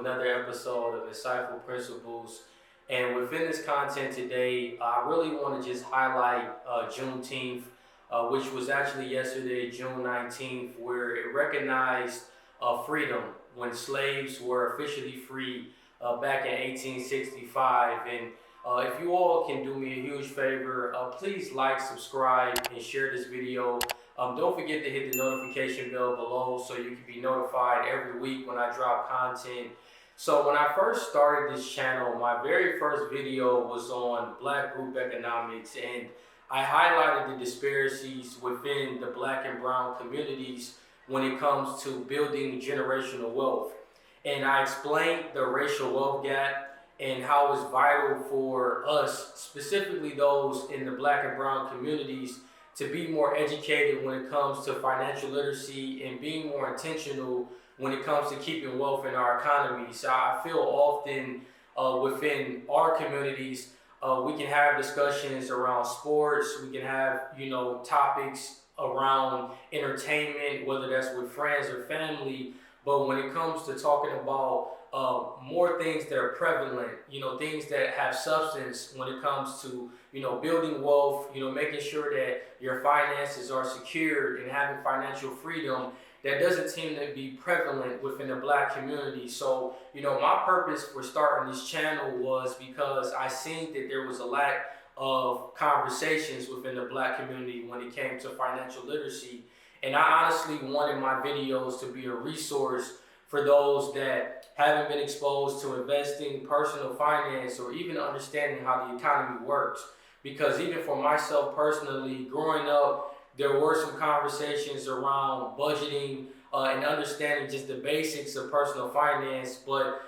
another episode of Insightful Principles. And within this content today, I really want to just highlight Juneteenth, which was actually yesterday, June 19th, where it recognized freedom when slaves were officially free back in 1865. And if you all can do me a huge favor, please like, subscribe, and share this video. Don't forget to hit the notification bell below so you can be notified every week when I drop content. So when I first started this channel, my very first video was on Black group economics, and I highlighted the disparities within the Black and brown communities when it comes to building generational wealth. And I explained the racial wealth gap and how it's vital for us, specifically those in the Black and brown communities, to be more educated when it comes to financial literacy and being more intentional when it comes to keeping wealth in our economy. So I feel often within our communities, we can have discussions around sports, we can have, topics around entertainment, whether that's with friends or family. But when it comes to talking about more things that are prevalent, things that have substance when it comes to, building wealth, making sure that your finances are secured and having financial freedom, that doesn't seem to be prevalent within the Black community. So, my purpose for starting this channel was because I seen that there was a lack of conversations within the Black community when it came to financial literacy. And I honestly wanted my videos to be a resource for those that haven't been exposed to investing, personal finance, or even understanding how the economy works. Because even for myself personally, growing up, there were some conversations around budgeting and understanding just the basics of personal finance, but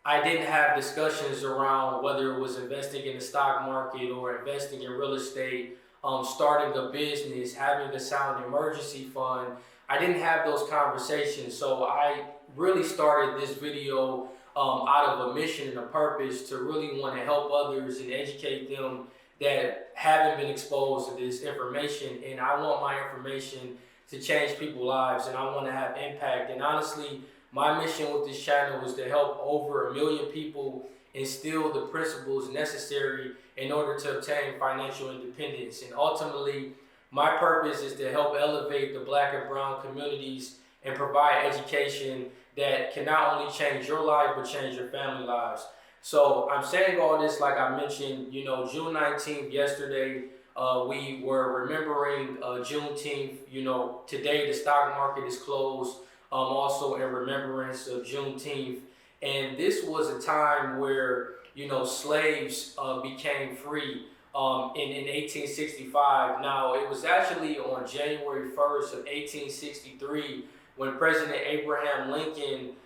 I didn't have discussions around whether it was investing in the stock market or investing in real estate, starting a business, having a sound emergency fund. I didn't have those conversations, so I really started this video out of a mission and a purpose to really want to help others and educate them that haven't been exposed to this information. And I want my information to change people's lives, and I want to have impact. And honestly, my mission with this channel is to help over 1 million people instill the principles necessary in order to obtain financial independence. And ultimately, my purpose is to help elevate the Black and brown communities and provide education that can not only change your life, but change your family lives. So I'm saying all this, like I mentioned, June 19th, yesterday, we were remembering Juneteenth. Today the stock market is closed, also in remembrance of Juneteenth. And this was a time where, slaves became free in 1865. Now, it was actually on January 1st of 1863 when President Abraham Lincoln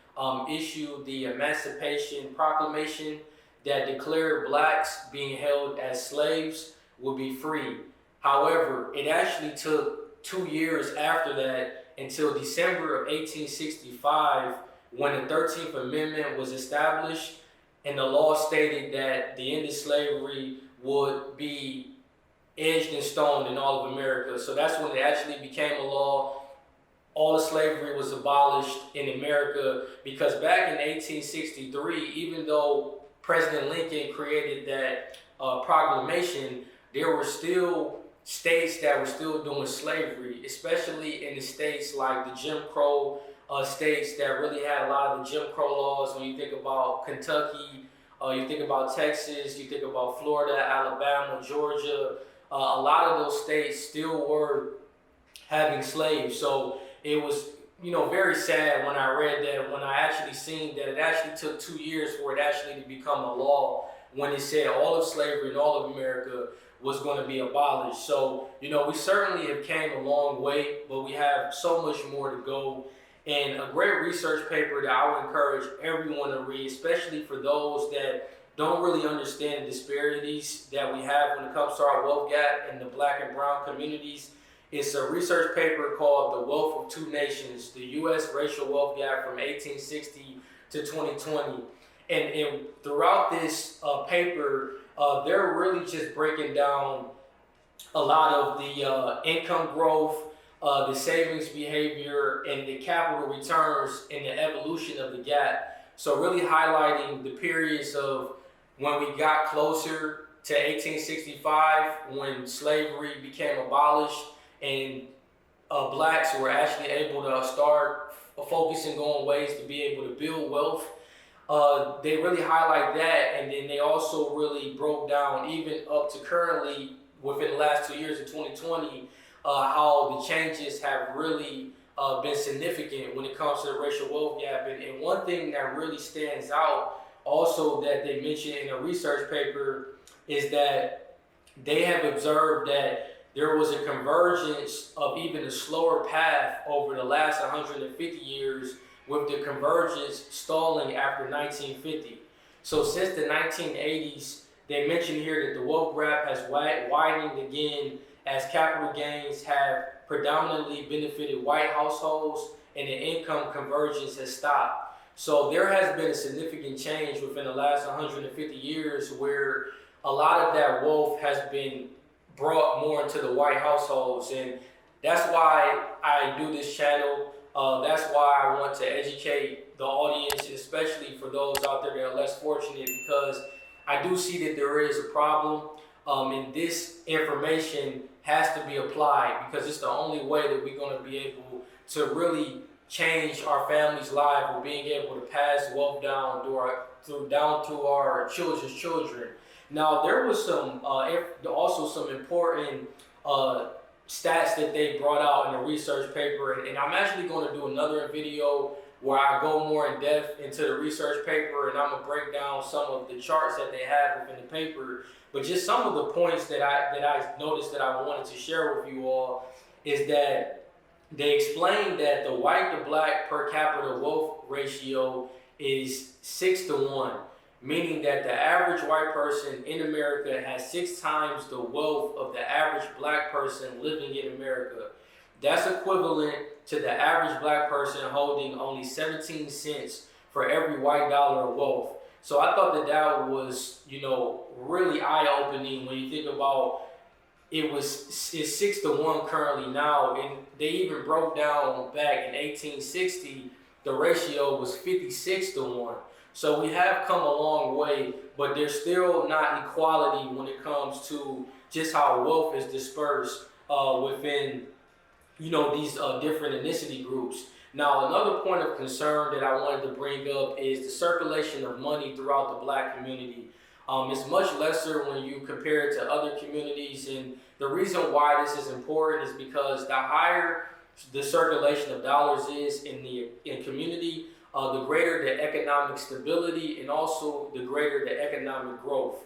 issued the Emancipation Proclamation that declared blacks being held as slaves would be free. However, it actually took 2 years after that until December of 1865 when the 13th Amendment was established and the law stated that the end of slavery would be etched in stone in all of America. So that's when it actually became a law. All of slavery was abolished in America, because back in 1863, even though President Lincoln created that proclamation, there were still states that were still doing slavery, especially in the states like the Jim Crow states that really had a lot of the Jim Crow laws. When you think about Kentucky, you think about Texas, you think about Florida, Alabama, Georgia, a lot of those states still were having slaves. So it was, very sad when I read that, when I actually seen that it actually took 2 years for it actually to become a law, when it said all of slavery in all of America was going to be abolished. So, we certainly have came a long way, but we have so much more to go. And a great research paper that I would encourage everyone to read, especially for those that don't really understand the disparities that we have when it comes to our wealth gap in the Black and brown communities. It's a research paper called The Wealth of Two Nations, the U.S. Racial Wealth Gap from 1860 to 2020. And throughout this paper, they're really just breaking down a lot of the income growth, the savings behavior, and the capital returns and the evolution of the gap. So really highlighting the periods of when we got closer to 1865, when slavery became abolished and blacks were actually able to start focusing on ways to be able to build wealth. They really highlight that, and then they also really broke down, even up to currently within the last 2 years of 2020, how the changes have really been significant when it comes to the racial wealth gap. And one thing that really stands out also that they mentioned in a research paper is that they have observed that there was a convergence of even a slower path over the last 150 years, with the convergence stalling after 1950. So since the 1980s, they mentioned here that the wealth gap has widened again as capital gains have predominantly benefited white households and the income convergence has stopped. So there has been a significant change within the last 150 years where a lot of that wealth has been brought more into the white households, and that's why I do this channel. That's why I want to educate the audience, especially for those out there that are less fortunate, because I do see that there is a problem, and this information has to be applied because it's the only way that we're going to be able to really change our family's life, or being able to pass wealth down to our children's children. Now, there was also some important stats that they brought out in a research paper, and I'm actually going to do another video where I go more in depth into the research paper, and I'm going to break down some of the charts that they have within the paper. But just some of the points that I noticed that I wanted to share with you all is that they explained that the white to black per capita wealth ratio is 6-to-1. Meaning that the average white person in America has 6 times the wealth of the average black person living in America. That's equivalent to the average black person holding only 17 cents for every white dollar of wealth. So I thought that was, really eye-opening when you think about it's 6-to-1 currently now, and they even broke down back in 1860, the ratio was 56-to-1. So we have come a long way, but there's still not equality when it comes to just how wealth is dispersed within, these different ethnicity groups. Now, another point of concern that I wanted to bring up is the circulation of money throughout the black community. It's much lesser when you compare it to other communities, and the reason why this is important is because the higher the circulation of dollars is in community, the greater the economic stability and also the greater the economic growth.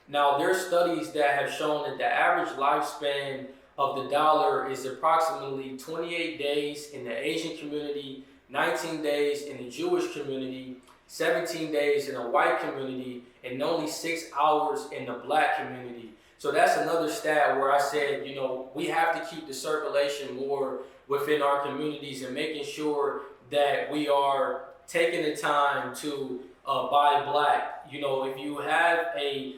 Now, there are studies that have shown that the average lifespan of the dollar is approximately 28 days in the Asian community, 19 days in the Jewish community, 17 days in the white community, and only 6 hours in the black community. So that's another stat where I said, we have to keep the circulation more within our communities and making sure that we are taking the time to buy black. If you have a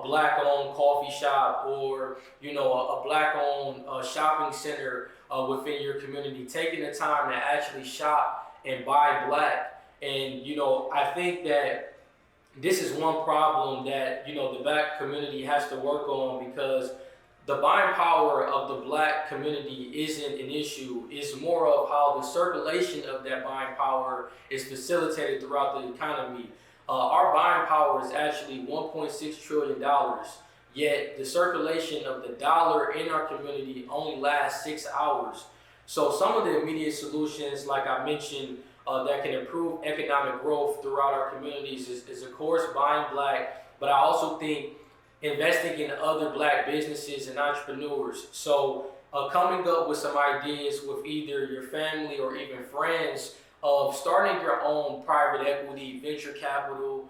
black-owned coffee shop or a black-owned shopping center within your community, taking the time to actually shop and buy black. And I think that this is one problem that the black community has to work on, because the buying power of the black community isn't an issue. It's more of how the circulation of that buying power is facilitated throughout the economy. Our buying power is actually $1.6 trillion, yet the circulation of the dollar in our community only lasts 6 hours. So some of the immediate solutions, like I mentioned, that can improve economic growth throughout our communities is of course buying black, but I also think investing in other black businesses and entrepreneurs. So coming up with some ideas with either your family or even friends of starting your own private equity, venture capital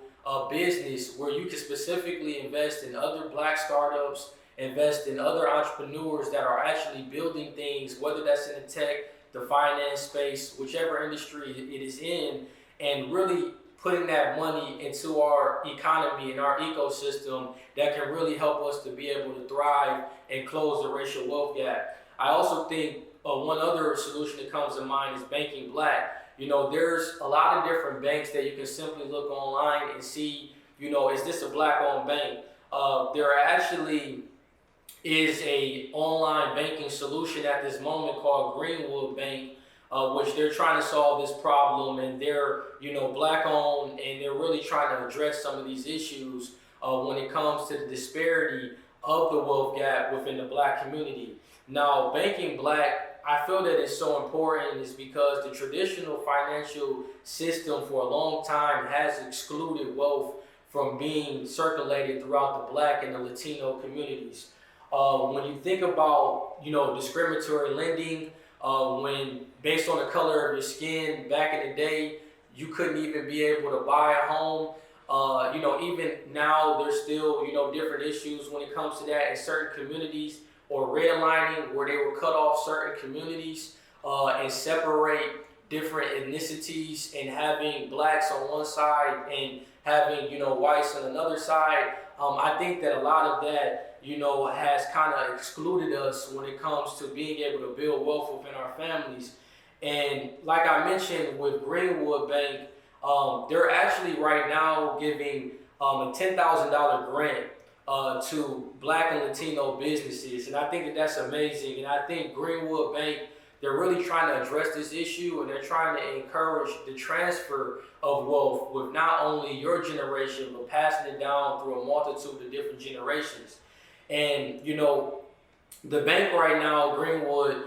business where you can specifically invest in other black startups, invest in other entrepreneurs that are actually building things, whether that's in the tech, the finance space, whichever industry it is in, and really putting that money into our economy and our ecosystem that can really help us to be able to thrive and close the racial wealth gap. I also think one other solution that comes to mind is banking black. there's a lot of different banks that you can simply look online and see, is this a black-owned bank? There actually is a online banking solution at this moment called Greenwood Bank, which they're trying to solve this problem, and they're black owned, and they're really trying to address some of these issues when it comes to the disparity of the wealth gap within the black community. Now, banking black, I feel that it's so important is because the traditional financial system for a long time has excluded wealth from being circulated throughout the black and the Latino communities. When you think about, discriminatory lending, when based on the color of your skin, back in the day, you couldn't even be able to buy a home. Even now, there's still, different issues when it comes to that in certain communities, or redlining, where they will cut off certain communities and separate different ethnicities, and having blacks on one side and having, whites on another side. I think that a lot of that, has kind of excluded us when it comes to being able to build wealth within our families. And like I mentioned with Greenwood Bank, they're actually right now giving a $10,000 grant to black and Latino businesses. And I think that that's amazing. And I think Greenwood Bank, they're really trying to address this issue, and they're trying to encourage the transfer of wealth with not only your generation, but passing it down through a multitude of different generations. And, the bank right now, Greenwood,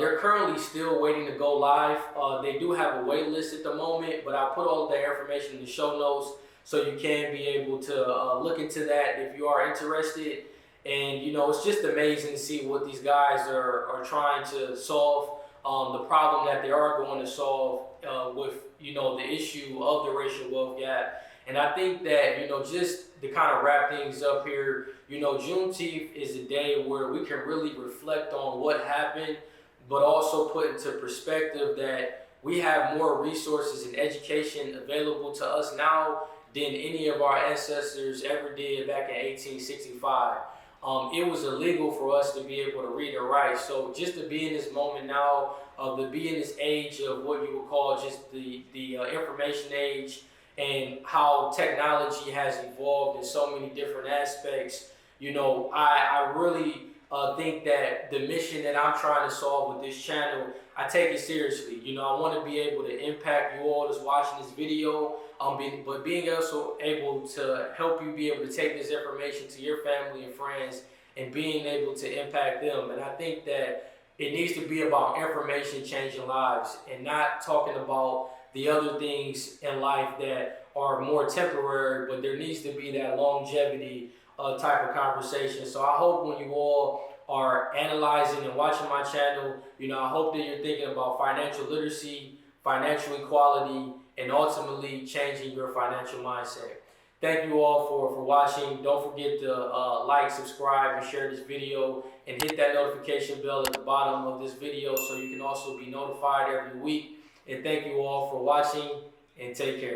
they're currently still waiting to go live. They do have a wait list at the moment, but I'll put all of their information in the show notes so you can be able to look into that if you are interested. And, it's just amazing to see what these guys are trying to solve, the problem that they are going to solve with, the issue of the racial wealth gap. And I think that, just to kind of wrap things up here, Juneteenth is a day where we can really reflect on what happened, but also put into perspective that we have more resources and education available to us now than any of our ancestors ever did back in 1865. It was illegal for us to be able to read and write. So just to be in this moment now, to be in this age of what you would call just the information age, and how technology has evolved in so many different aspects, I really think that the mission that I'm trying to solve with this channel, I take it seriously. I want to be able to impact you all that's watching this video, but being also able to help you be able to take this information to your family and friends, and being able to impact them. And I think that it needs to be about information changing lives, and not talking about the other things in life that are more temporary, but there needs to be that longevity type of conversation. So I hope when you all are analyzing and watching my channel, I hope that you're thinking about financial literacy, financial equality, and ultimately changing your financial mindset. Thank you all for watching. Don't forget to like, subscribe, and share this video, and hit that notification bell at the bottom of this video so you can also be notified every week. And thank you all for watching, and take care.